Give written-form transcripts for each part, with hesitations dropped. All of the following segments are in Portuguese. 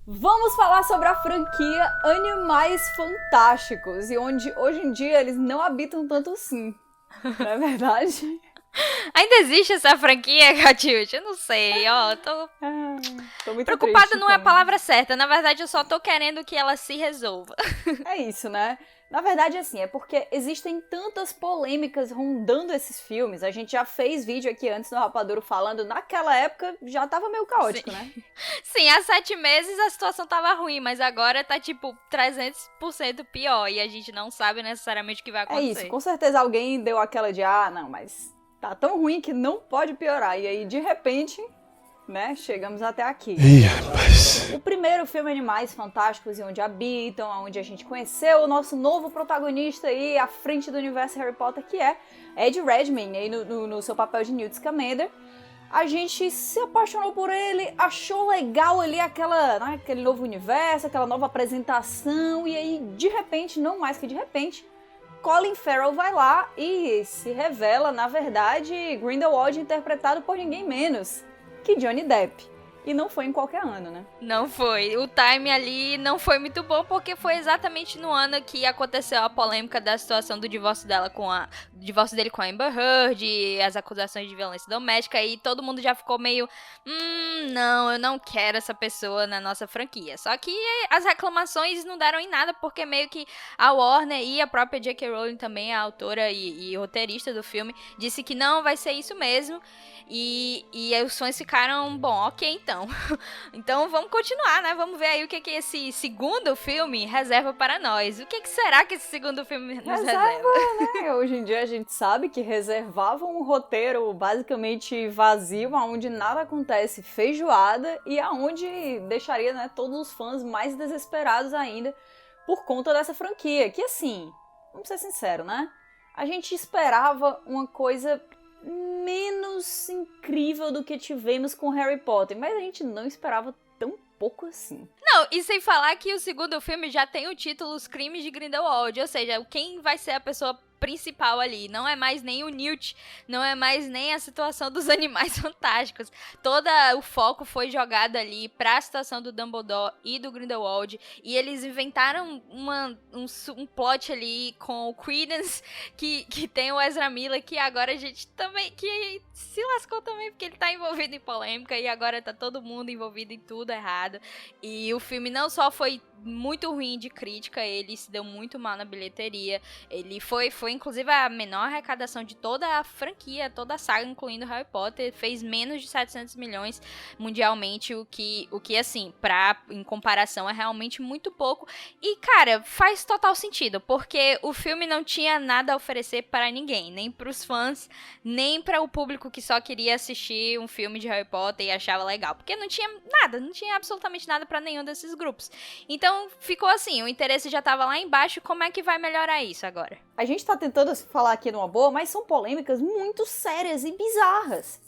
Vamos falar sobre a franquia Animais Fantásticos e onde hoje em dia eles não habitam tanto assim, não é verdade? Ainda existe essa franquia, Catiúcia? Eu não sei, ó, tô... Tô muito Preocupada triste não é a com isso. palavra certa, na verdade eu só tô querendo que ela se resolva. É isso, né? Na verdade, assim, é porque existem tantas polêmicas rondando esses filmes. A gente já fez vídeo aqui antes no Rapaduro falando, naquela época já tava meio Sim. caótico, né? Sim, há 7 meses a situação tava ruim, mas agora tá tipo 300% pior e a gente não sabe necessariamente o que vai É isso, acontecer. com certeza alguém deu aquela de, não, mas tá tão ruim que não pode piorar. E aí, de repente, né, chegamos até aqui. Ih, rapaz. O primeiro filme Animais Fantásticos e Onde Habitam, onde a gente conheceu o nosso novo protagonista aí à frente do universo Harry Potter, que é Ed Redmayne, aí no seu papel de Newt Scamander. A gente se apaixonou por ele, achou legal ali aquele novo universo, aquela nova apresentação, e aí, de repente, não mais que de repente, Colin Farrell vai lá e se revela, na verdade, Grindelwald interpretado por ninguém menos que Johnny Depp. E não foi em qualquer ano, né? Não foi. O time ali não foi muito bom porque foi exatamente no ano que aconteceu a polêmica da situação do divórcio dele com a Amber Heard, e as acusações de violência doméstica, e todo mundo já ficou meio, não, eu não quero essa pessoa na nossa franquia. Só que as reclamações não deram em nada porque meio que a Warner e a própria J.K. Rowling também, a autora e roteirista do filme, disse que não vai ser isso mesmo. E aí os fãs ficaram, bom, ok então. Então vamos continuar, né? Vamos ver aí o que esse segundo filme reserva para nós. O que será que esse segundo filme nos reserva? Né? Hoje em dia a gente sabe que reservavam um roteiro basicamente vazio, onde nada acontece, feijoada, e aonde deixaria, né, todos os fãs mais desesperados ainda por conta dessa franquia. Que assim, vamos ser sinceros, né? A gente esperava uma coisa menos incrível do que tivemos com Harry Potter, mas a gente não esperava tão pouco assim. Não, e sem falar que o segundo filme já tem o título Os Crimes de Grindelwald, ou seja, quem vai ser a pessoa principal ali, não é mais nem o Newt, não é mais nem a situação dos Animais Fantásticos. Todo o foco foi jogado ali pra situação do Dumbledore e do Grindelwald, e eles inventaram um plot ali com o Credence, que tem o Ezra Miller, que agora a gente também, que se lascou também, porque ele tá envolvido em polêmica, e agora tá todo mundo envolvido em tudo errado. E o filme não só foi muito ruim de crítica, ele se deu muito mal na bilheteria, ele foi inclusive a menor arrecadação de toda a franquia, toda a saga, incluindo Harry Potter, fez menos de 700 milhões mundialmente, o que assim, em comparação é realmente muito pouco. E cara, faz total sentido, porque o filme não tinha nada a oferecer para ninguém, nem pros fãs, nem para o público que só queria assistir um filme de Harry Potter e achava legal, porque não tinha nada, não tinha absolutamente nada para nenhum desses grupos. Então ficou assim, o interesse já tava lá embaixo, como é que vai melhorar isso agora? A gente tá tentando falar aqui numa boa, mas são polêmicas muito sérias e bizarras.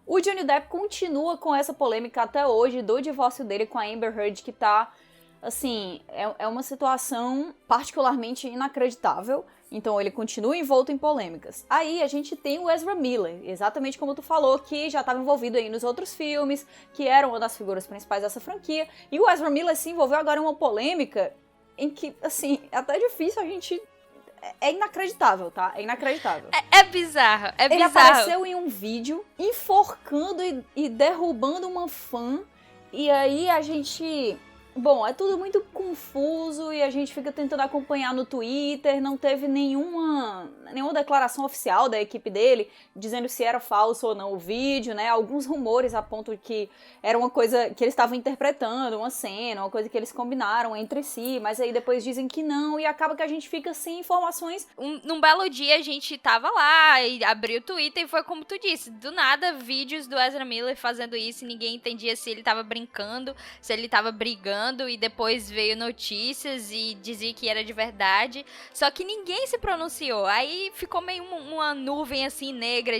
O Johnny Depp continua com essa polêmica até hoje do divórcio dele com a Amber Heard, que tá, assim, é uma situação particularmente inacreditável. Então ele continua envolto em polêmicas. Aí a gente tem o Ezra Miller, exatamente como tu falou, que já estava envolvido aí nos outros filmes, que era uma das figuras principais dessa franquia. E o Ezra Miller se envolveu agora em uma polêmica em que, assim, é até difícil a gente... É inacreditável, tá? É inacreditável. É bizarro, é Ele bizarro. apareceu em um vídeo enforcando e derrubando uma fã. E aí a gente... Bom, é tudo muito confuso e a gente fica tentando acompanhar no Twitter. Não teve nenhuma declaração oficial da equipe dele dizendo se era falso ou não o vídeo, né? Alguns rumores apontam que era uma coisa que eles estavam interpretando, uma cena, uma coisa que eles combinaram entre si, mas aí depois dizem que não e acaba que a gente fica sem informações. Num belo dia a gente tava lá e abriu o Twitter e foi como tu disse, do nada vídeos do Ezra Miller fazendo isso e ninguém entendia se ele tava brincando, se ele tava brigando, e depois veio notícias e dizia que era de verdade, só que ninguém se pronunciou, aí ficou meio uma nuvem assim negra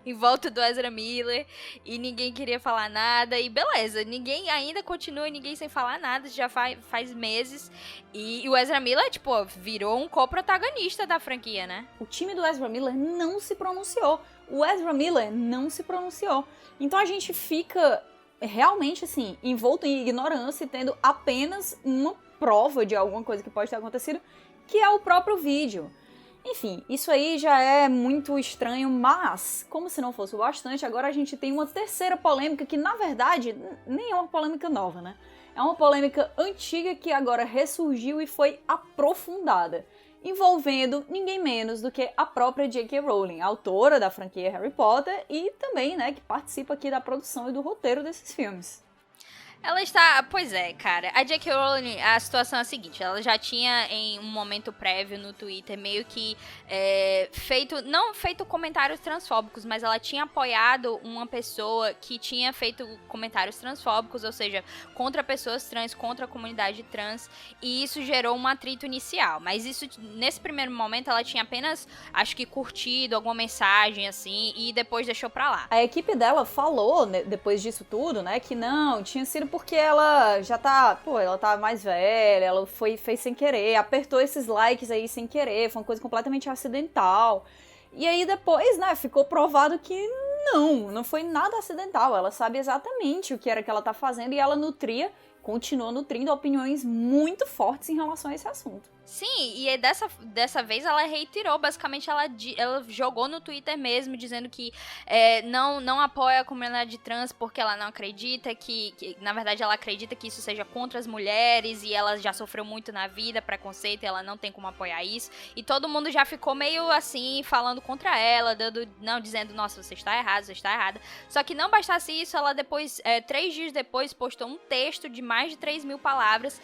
em volta do Ezra Miller e ninguém queria falar nada e beleza, ninguém ainda continua, ninguém sem falar nada, já faz meses e o Ezra Miller, tipo, virou um co-protagonista da franquia, né? O time do Ezra Miller não se pronunciou, o Ezra Miller não se pronunciou, então a gente fica realmente, assim, envolto em ignorância e tendo apenas uma prova de alguma coisa que pode ter acontecido, que é o próprio vídeo. Enfim, isso aí já é muito estranho, mas, como se não fosse o bastante, agora a gente tem uma terceira polêmica que, na verdade, nem é uma polêmica nova, né? É uma polêmica antiga que agora ressurgiu e foi aprofundada, envolvendo ninguém menos do que a própria J.K. Rowling, autora da franquia Harry Potter e também, né, que participa aqui da produção e do roteiro desses filmes. Ela está... Pois é, cara. A J.K. Rowling, a situação é a seguinte. Ela já tinha, em um momento prévio no Twitter, meio que feito... Não feito comentários transfóbicos, mas ela tinha apoiado uma pessoa que tinha feito comentários transfóbicos, ou seja, contra pessoas trans, contra a comunidade trans, e isso gerou um atrito inicial. Mas isso, nesse primeiro momento, ela tinha apenas, acho que, curtido alguma mensagem, assim, e depois deixou pra lá. A equipe dela falou, né, depois disso tudo, né, que não, tinha sido porque ela já tá, ela tá mais velha, ela fez sem querer, apertou esses likes aí sem querer, foi uma coisa completamente acidental. E aí depois, né, ficou provado que não foi nada acidental, ela sabe exatamente o que era que ela tá fazendo e ela continua nutrindo opiniões muito fortes em relação a esse assunto. Sim, e dessa vez ela reiterou, basicamente ela jogou no Twitter mesmo, dizendo que não apoia a comunidade trans porque ela não acredita que, na verdade, ela acredita que isso seja contra as mulheres e ela já sofreu muito na vida, preconceito, e ela não tem como apoiar isso. E todo mundo já ficou meio assim, falando contra ela, dizendo, nossa, você está errado, você está errada. Só que não bastasse isso, ela depois, 3 dias depois, postou um texto de mais de 3.000 palavras,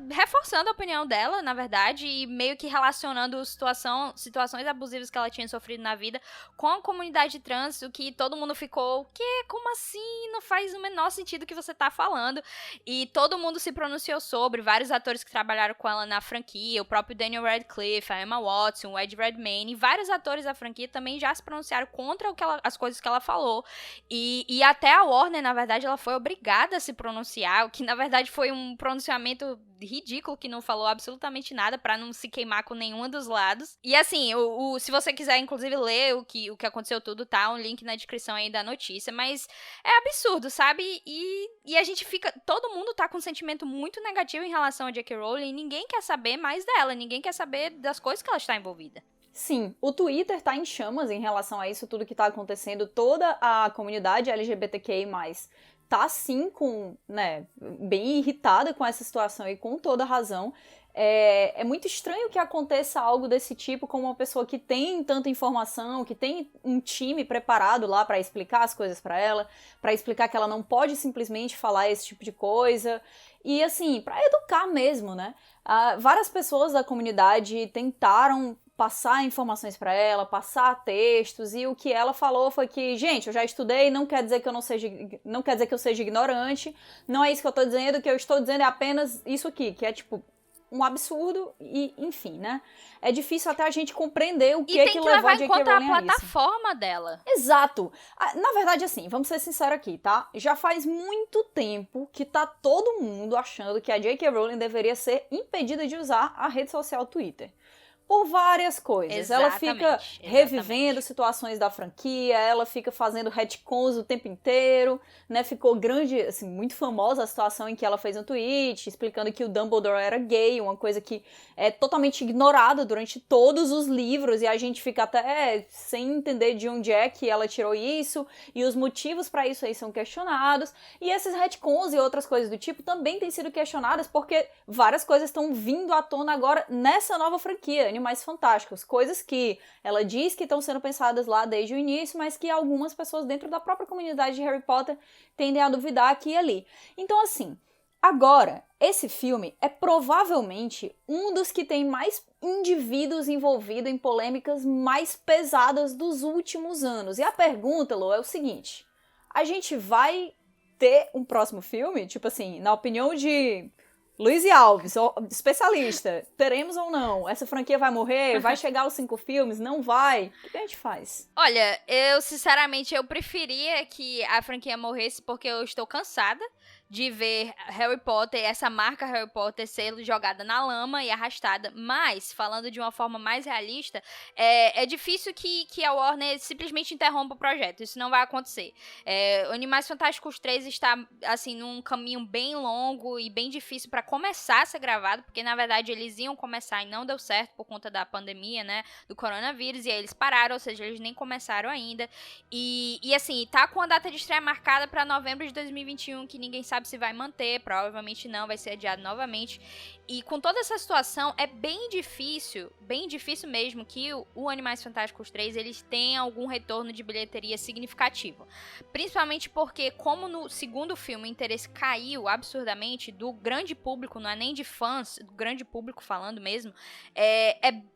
reforçando a opinião dela, na verdade, e meio que relacionando situações abusivas que ela tinha sofrido na vida com a comunidade trans, o que todo mundo ficou, como assim? Não faz o menor sentido o que você tá falando. E todo mundo se pronunciou sobre, vários atores que trabalharam com ela na franquia, o próprio Daniel Radcliffe, a Emma Watson, o Ed Redmayne, e vários atores da franquia também já se pronunciaram contra as coisas que ela falou. E até a Warner, na verdade, ela foi obrigada a se pronunciar, o que na verdade foi um pronunciamento ridículo, que não falou absolutamente nada pra não se queimar com nenhum dos lados. E assim, se você quiser inclusive ler o que aconteceu tudo, tá? Um link na descrição aí da notícia, mas é absurdo, sabe? E a gente todo mundo tá com um sentimento muito negativo em relação a J.K. Rowling, ninguém quer saber mais dela, ninguém quer saber das coisas que ela está envolvida. Sim, o Twitter tá em chamas em relação a isso tudo que tá acontecendo, toda a comunidade LGBTQI+, tá sim bem irritada com essa situação e com toda razão. É muito estranho que aconteça algo desse tipo com uma pessoa que tem tanta informação, que tem um time preparado lá pra explicar as coisas pra ela, pra explicar que ela não pode simplesmente falar esse tipo de coisa. E assim, pra educar mesmo, né? Várias pessoas da comunidade tentaram passar informações pra ela, passar textos, e o que ela falou foi que, gente, eu já estudei, não quer dizer que eu seja ignorante, não é isso que eu tô dizendo, o que eu estou dizendo é apenas isso aqui, que é tipo um absurdo e, enfim, né? É difícil até a gente compreender o que é que levou a J.K. Rowling a isso. E tem que levar em conta a plataforma dela. Exato. Na verdade, assim, vamos ser sinceros aqui, tá? Já faz muito tempo que tá todo mundo achando que a J.K. Rowling deveria ser impedida de usar a rede social Twitter. Por várias coisas. Exatamente, ela fica revivendo situações da franquia, ela fica fazendo retcons o tempo inteiro, né? Ficou grande, assim, muito famosa a situação em que ela fez um tweet explicando que o Dumbledore era gay, uma coisa que é totalmente ignorada durante todos os livros, e a gente fica até sem entender de onde é que ela tirou isso, e os motivos pra isso aí são questionados, e esses retcons e outras coisas do tipo também têm sido questionadas porque várias coisas estão vindo à tona agora nessa nova franquia, Animais Fantásticos, coisas que ela diz que estão sendo pensadas lá desde o início, mas que algumas pessoas dentro da própria comunidade de Harry Potter tendem a duvidar aqui e ali. Então, assim, agora, esse filme é provavelmente um dos que tem mais indivíduos envolvidos em polêmicas mais pesadas dos últimos anos. E a pergunta, Lô, é o seguinte: a gente vai ter um próximo filme? Tipo assim, na opinião de Luiz e Alves, especialista, teremos ou não? Essa franquia vai morrer? Vai chegar aos 5 filmes? Não vai? O que a gente faz? Olha, eu sinceramente preferia que a franquia morresse porque eu estou cansada de ver Harry Potter, essa marca Harry Potter ser jogada na lama e arrastada, mas, falando de uma forma mais realista, é difícil que a Warner simplesmente interrompa o projeto, isso não vai acontecer. Animais Fantásticos 3 está, assim, num caminho bem longo e bem difícil para começar a ser gravado, porque, na verdade, eles iam começar e não deu certo por conta da pandemia, né, do coronavírus, e aí eles pararam, ou seja, eles nem começaram ainda. E assim, tá com a data de estreia marcada para novembro de 2021, que ninguém sabe se vai manter, provavelmente não, vai ser adiado novamente. E com toda essa situação, é bem difícil mesmo que o Animais Fantásticos 3, eles tenham algum retorno de bilheteria significativo. Principalmente porque, como no segundo filme o interesse caiu absurdamente do grande público, não é nem de fãs, do grande público falando mesmo,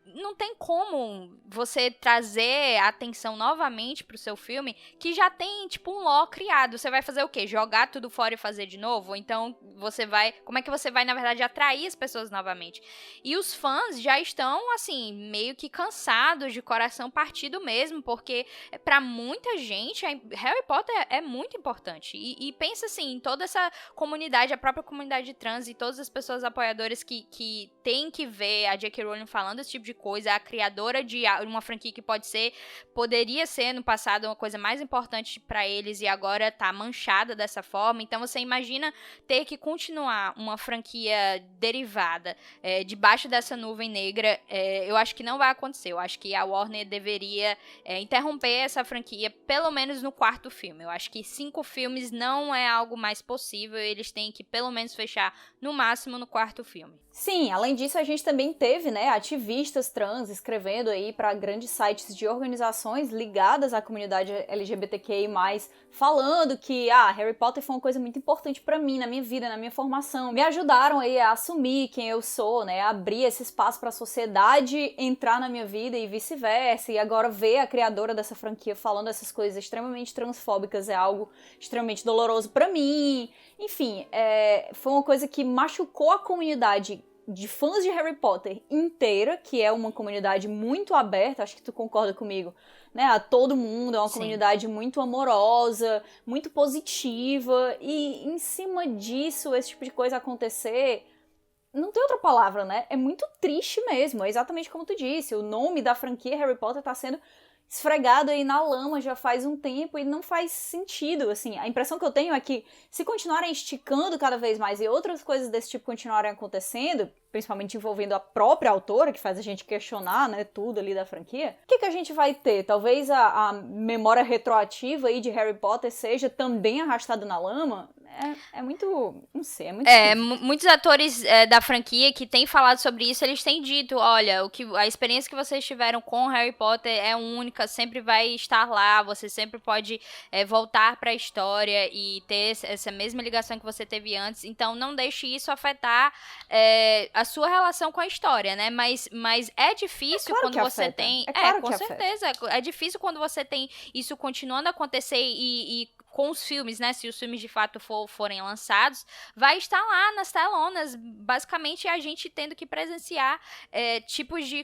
não tem como você trazer a atenção novamente pro seu filme que já tem, tipo, um lore criado. Você vai fazer o quê? Jogar tudo fora e fazer de novo? Ou então você vai... Como é que você vai, na verdade, atrair as pessoas novamente? E os fãs já estão, assim, meio que cansados, de coração partido mesmo, porque pra muita gente, Harry Potter é muito importante. E pensa, assim, em toda essa comunidade, a própria comunidade trans e todas as pessoas apoiadoras que têm que ver a J.K. Rowling falando esse tipo de coisa, a criadora de uma franquia que poderia ser no passado uma coisa mais importante pra eles e agora tá manchada dessa forma. Então você imagina ter que continuar uma franquia derivada debaixo dessa nuvem negra. Eu acho que não vai acontecer. Eu acho que a Warner deveria interromper essa franquia pelo menos no quarto filme. Eu acho que 5 filmes não é algo mais possível. Eles têm que pelo menos fechar no máximo no quarto filme. Sim, além disso a gente também teve, né, ativistas trans escrevendo aí para grandes sites de organizações ligadas à comunidade LGBTQI+, falando que, Harry Potter foi uma coisa muito importante para mim, na minha vida, na minha formação. Me ajudaram aí a assumir quem eu sou, né, a abrir esse espaço para a sociedade entrar na minha vida e vice-versa. E agora ver a criadora dessa franquia falando essas coisas extremamente transfóbicas é algo extremamente doloroso para mim. Enfim, foi uma coisa que machucou a comunidade de fãs de Harry Potter inteira, que é uma comunidade muito aberta, acho que tu concorda comigo, né? A todo mundo, é uma comunidade muito amorosa, muito positiva, e em cima disso, esse tipo de coisa acontecer, não tem outra palavra, né? É muito triste mesmo, é exatamente como tu disse, o nome da franquia Harry Potter tá sendo esfregado aí na lama já faz um tempo e não faz sentido, assim. A impressão que eu tenho é que se continuarem esticando cada vez mais e outras coisas desse tipo continuarem acontecendo, principalmente envolvendo a própria autora, que faz a gente questionar, né, tudo ali da franquia, o que a gente vai ter? Talvez a memória retroativa aí de Harry Potter seja também arrastada na lama? É muito, não sei, é muito difícil. Muitos atores da franquia que têm falado sobre isso, eles têm dito, olha, a experiência que vocês tiveram com Harry Potter é única, sempre vai estar lá, você sempre pode voltar pra história e ter essa mesma ligação que você teve antes, então não deixe isso afetar a sua relação com a história, né, mas é difícil quando você tem... com certeza, é difícil quando você tem isso continuando a acontecer e com os filmes, né, se os filmes de fato forem lançados, vai estar lá nas telonas, basicamente a gente tendo que presenciar tipos de...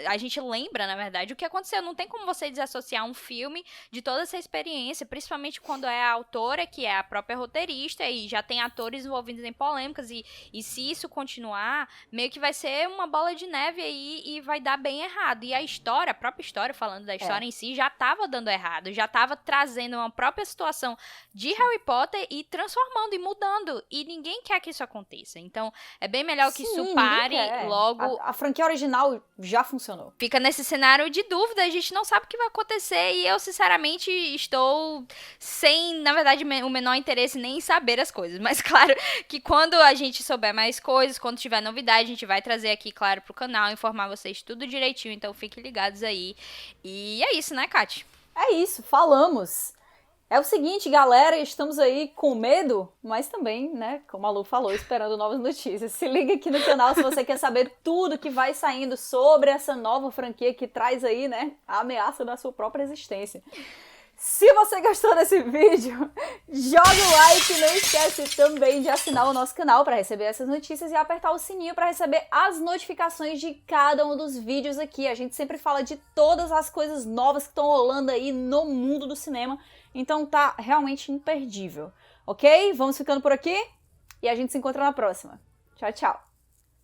A gente lembra, na verdade, o que aconteceu. Não tem como você desassociar um filme de toda essa experiência, principalmente quando é a autora, que é a própria roteirista, e já tem atores envolvidos em polêmicas, e se isso continuar, meio que vai ser uma bola de neve aí e vai dar bem errado. E a própria história, falando da história em si, já estava dando errado, já estava trazendo uma própria situação de Harry Potter e transformando e mudando, e ninguém quer que isso aconteça, então é bem melhor que isso pare logo. A franquia original já funcionou. Fica nesse cenário de dúvida, a gente não sabe o que vai acontecer, e eu sinceramente estou sem, na verdade, o menor interesse nem em saber as coisas, mas claro que quando a gente souber mais coisas, quando tiver novidade, a gente vai trazer aqui, claro, pro canal, informar vocês tudo direitinho, então fiquem ligados aí, e é isso, né, Kati? É isso, falamos! É o seguinte, galera, estamos aí com medo, mas também, né, como a Lu falou, esperando novas notícias. Se liga aqui no canal se você quer saber tudo que vai saindo sobre essa nova franquia que traz aí, né, a ameaça da sua própria existência. Se você gostou desse vídeo, joga o like, não esquece também de assinar o nosso canal para receber essas notícias e apertar o sininho para receber as notificações de cada um dos vídeos aqui. A gente sempre fala de todas as coisas novas que estão rolando aí no mundo do cinema, então tá realmente imperdível. Ok? Vamos ficando por aqui e a gente se encontra na próxima. Tchau, tchau!